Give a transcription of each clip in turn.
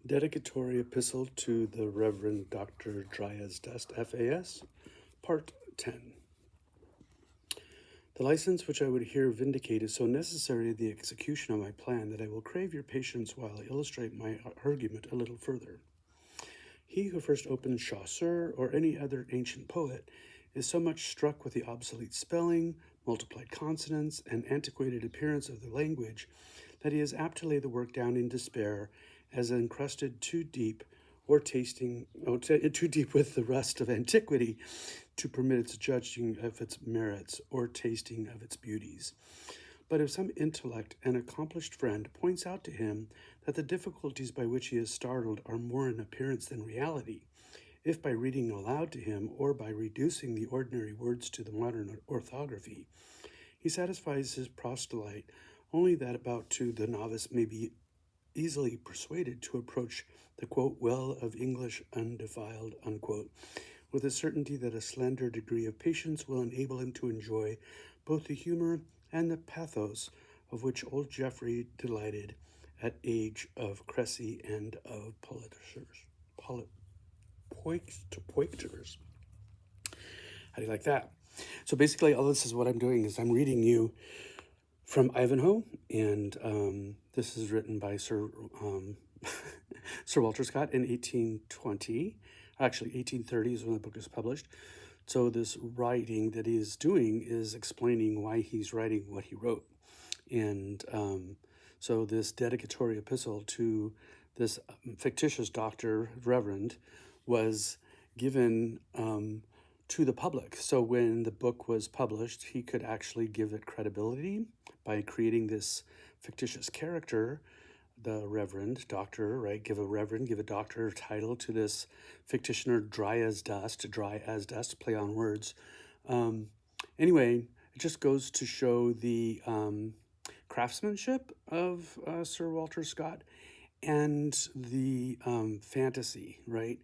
Dedicatory Epistle to the Reverend Dr. Dryasdust FAS, Part 10. The license which I would here vindicate is so necessary to the execution of my plan that I will crave your patience while I illustrate my argument a little further. He who first opens Chaucer or any other ancient poet is so much struck with the obsolete spelling, multiplied consonants, and antiquated appearance of the language that he is apt to lay the work down in despair as encrusted too deep too deep with the rust of antiquity to permit its judging of its merits or tasting of its beauties. But if some intellect and accomplished friend points out to him that the difficulties by which he is startled are more in appearance than reality, if by reading aloud to him or by reducing the ordinary words to the modern orthography, he satisfies his proselyte only that about to the novice may be easily persuaded to approach the, quote, well of English undefiled, unquote, with a certainty that a slender degree of patience will enable him to enjoy both the humor and the pathos of which old Geoffrey delighted at age of Cressy and of poicters. How do you like that? So basically all this is what I'm doing is I'm reading you from Ivanhoe, and this is written by Sir Walter Scott in 1820. Actually, 1830 is when the book is published. So this writing that he is doing is explaining why he's writing what he wrote. And so this dedicatory epistle to this fictitious doctor, reverend, was given to the public. So when the book was published, he could actually give it credibility by creating this fictitious character, the reverend doctor, right? Give a doctor title to this fictitioner, dry as dust, play on words. Anyway, it just goes to show the craftsmanship of Sir Walter Scott and the fantasy, right?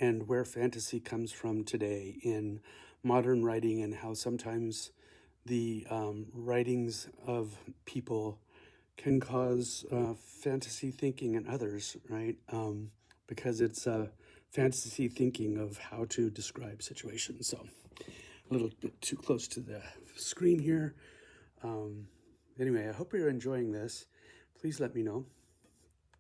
And where fantasy comes from today in modern writing, and how sometimes the writings of people can cause fantasy thinking in others, right? Because it's fantasy thinking of how to describe situations. So a little bit too close to the screen here. Anyway, I hope you're enjoying this. Please let me know.